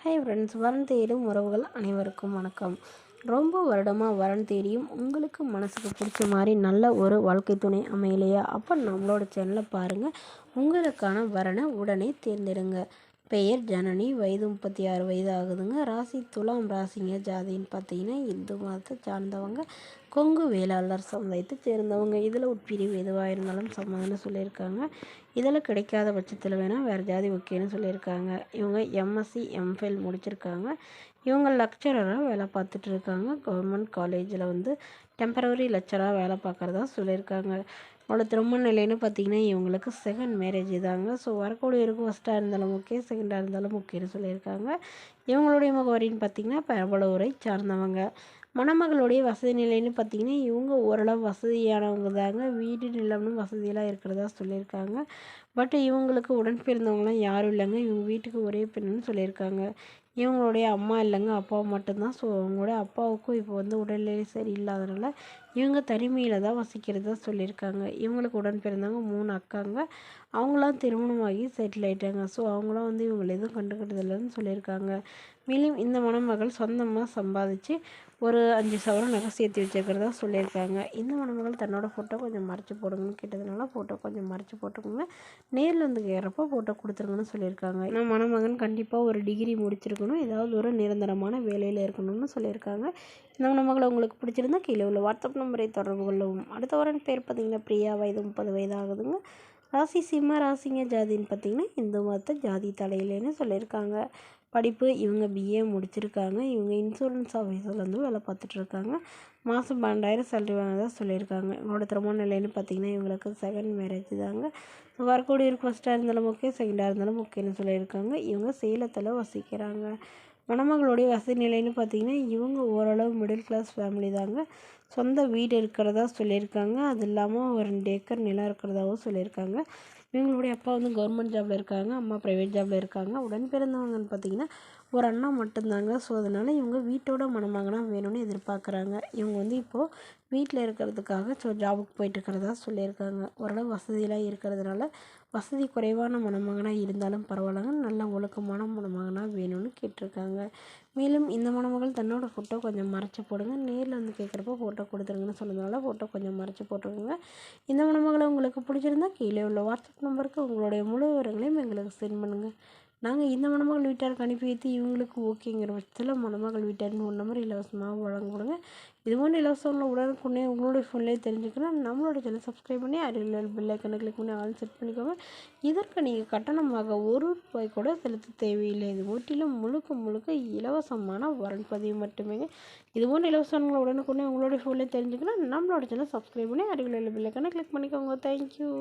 Hi friends, வரன் தேடும் உறவுகள் அனைவருக்கும் வணக்கம். ரொம்ப வருடமாக வரன் தேடியும் உங்களுக்கு மனசுக்கு பிடிச்ச மாதிரி நல்ல ஒரு வாழ்க்கை துணை அமையலையா? அப்போ நம்மளோட சேனலை பாருங்கள். உங்களுக்கான வரனை உடனே தேர்ந்தெடுங்க. பெயர் ஜனனி, வயது 36 வயது ஆகுதுங்க. ராசி துலாம் ராசிங்க. ஜாதின்னு பார்த்தீங்கன்னா இந்து மதத்தை சார்ந்தவங்க, கொங்கு வேளாளர் சமுதாயத்தை சேர்ந்தவங்க. இதில் உட்பிரிவு எதுவாக இருந்தாலும் சம்மதம்னு சொல்லியிருக்காங்க. இதில் கிடைக்காத பட்சத்தில் வேணால் வேறு ஜாதி ஓகேன்னு சொல்லியிருக்காங்க. இவங்க எம்எஸ்சி எம்ஃபில் முடிச்சிருக்காங்க. இவங்க லெக்சரராக வேலை பார்த்துட்ருக்காங்க. கவர்மெண்ட் காலேஜில் டெம்பரவரி லெக்சராக வேலை பார்க்குறதா சொல்லியிருக்காங்க. அவளோட திருமண நிலைன்னு பார்த்தீங்கன்னா இவங்களுக்கு செகண்ட் மேரேஜ் தாங்க. ஸோ வரக்கூடியவருக்கு ஃபஸ்ட்டாக இருந்தாலும் ஓகே, செகண்டாக இருந்தாலும் ஓகேன்னு சொல்லியிருக்காங்க. இவங்களுடைய முகவரின்னு பார்த்திங்கன்னா பெரம்பலூரை சார்ந்தவங்க. மணமகளுடைய வசதி நிலைன்னு பார்த்திங்கன்னா இவங்க ஓரளவு வசதியானவங்க தாங்க. வீடு நிலம்னு வசதியெல்லாம் இருக்கிறதா சொல்லியிருக்காங்க. பட் இவங்களுக்கு உடன் பிறந்தவங்களாம் யாரும் இல்லைங்க. இவங்க வீட்டுக்கு ஒரே பெண்ணுன்னு சொல்லியிருக்காங்க. இவங்களுடைய அம்மா இல்லைங்க, அப்பாவும் மட்டும்தான். ஸோ அவங்களுடைய அப்பாவுக்கும் இப்போ உடல்நிலை சரியில்லாதனால இவங்க தனிமையில் தான் வசிக்கிறதா சொல்லியிருக்காங்க. இவங்களுக்கு உடன் பிறந்தவங்க 3 அக்காங்க. அவங்களாம் திருமணமாகி செட்டில் ஆகிட்டாங்க. ஸோ அவங்களாம் இவங்களை எதுவும் கண்டுக்கிட்டதில்லைன்னு சொல்லியிருக்காங்க. மேலும் இந்த மணமகள் சொந்தமாக சம்பாதிச்சு ஒரு 5 சவரம் நகை சேர்த்து வச்சுருக்கிறதா சொல்லியிருக்காங்க. இந்த மணமகள் தன்னோட ஃபோட்டோ கொஞ்சம் மறைச்சி போடுங்கன்னு கேட்டதுனால ஃபோட்டோ கொஞ்சம் மறைச்சி போட்டுக்கோங்க, நேரில் கேட்குறப்போ ஃபோட்டோ கொடுத்துருங்கன்னு சொல்லியிருக்காங்க. ஏன்னா மணமகன் கண்டிப்பாக ஒரு டிகிரி முடிச்சிருக்கணும், ஏதாவது ஒரு நிரந்தரமான வேலையில் இருக்கணும்னு சொல்லியிருக்காங்க. இந்த மணமகளை உங்களுக்கு பிடிச்சிருந்தா கீழே உள்ள வாட்ஸ்அப் நம்பரை தொடர்பு கொள்ளவும். அடுத்த வாரம் பேர் பார்த்திங்கன்னா பிரியா, வயது 30 வயது ஆகுதுங்க. ராசி சிம்ம ராசிங்க. ஜாதின்னு பார்த்திங்கன்னா இந்து மதத்தை ஜாதி தலையிலேன்னு சொல்லியிருக்காங்க. படிப்பு இவங்க பிஏ முடிச்சிருக்காங்க. இவங்க இன்சூரன்ஸ் ஆஃபீஸில் வேலை பார்த்துட்ருக்காங்க. மாதம் 12,000 சேலரி வாங்கினதாக சொல்லியிருக்காங்க. இவங்களோட திருமண நிலைன்னு பார்த்திங்கன்னா இவங்களுக்கு செகண்ட் மேரேஜ் தாங்க. வரக்கூடியவருக்கு ஃபஸ்ட்டாக இருந்தாலும் ஓகே, செகண்டாக இருந்தாலும் ஓகேன்னு சொல்லியிருக்காங்க. இவங்க சேலத்தில் வசிக்கிறாங்க. மணமகளுடைய வசதி நிலைன்னு பார்த்திங்கன்னா இவங்க ஓரளவு மிடில் கிளாஸ் ஃபேமிலி தாங்க. சொந்த வீடு இருக்கிறதா சொல்லியிருக்காங்க. அது இல்லாமல் ஒரு 2 ஏக்கர் நிலம் இருக்கிறதாவும் சொல்லியிருக்காங்க. இவங்களுடைய அப்பா கவர்மெண்ட் ஜாபில் இருக்காங்க, அம்மா ப்ரைவேட் ஜாபில் இருக்காங்க. உடன் பிறந்தவங்கன்னு பார்த்திங்கன்னா ஒரு அண்ணா மட்டும்தாங்க. ஸோ அதனால் இவங்க வீட்டோட மணமகனாக வேணும்னு எதிர்பார்க்குறாங்க. இவங்க இப்போது வீட்டில் இருக்கிறதுக்காக ஜாபுக்கு போயிட்டு இருக்கிறதா சொல்லியிருக்காங்க. ஓரளவு வசதியெலாம் இருக்கிறதுனால வசதி குறைவான மணமகனாக இருந்தாலும் பரவாயில்லங்க, நல்ல ஒழுக்கமான மணமகனாக வேணும்னு கேட்டிருக்காங்க. மேலும் இந்த மணமகள் தன்னோட ஃபோட்டோ கொஞ்சம் மறைச்சி போடுங்க, நேரில் கேட்குறப்போ ஃபோட்டோ கொடுத்துருங்கன்னு சொன்னதுனால ஃபோட்டோ கொஞ்சம் மறைச்சி போட்டுருங்க. இந்த மணமகளை உங்களுக்கு பிடிச்சிருந்தா கீழே உள்ள வாட்ஸ்அப் நம்பருக்கு உங்களுடைய முழு விவரங்களையும் எங்களுக்கு சென்ட் பண்ணுங்கள். நாங்கள் இந்த மணமகள் வீட்டாருக்கு அனுப்பி வைத்து இவங்களுக்கு ஓகேங்கிற பட்சத்தில் மணமகள் வீட்டாருக்கு 1 நம்பர் இலவசமாக வழங்கப்படுங்க. இது போன்ற இலவசங்களை உடனுக்குடனே உங்களுடைய ஃபோன்லேயே தெரிஞ்சுக்கணும். நம்மளோட சேனல் சப்ஸ்கிரைப் பண்ணி அருகில் பெல் ஐக்கனை கிளிக் பண்ணி ஆல் செட் பண்ணிக்கோங்க. இதற்கு நீங்கள் கட்டணமாக ₹1 கூட செலுத்த தேவையில்லை. இது முற்றிலும் முழுக்க இலவசமான வரன் பதிவு மட்டுமே. இது போன்ற இலவசங்களை உடனுக்குடனே உங்களுடைய ஃபோன்லேயே தெரிஞ்சுக்கணும். நம்மளோட சேனல் சப்ஸ்கிரைப் பண்ணி அருகில் பெல் ஐக்கனை கிளிக் பண்ணிக்கோங்க. தேங்க்யூ.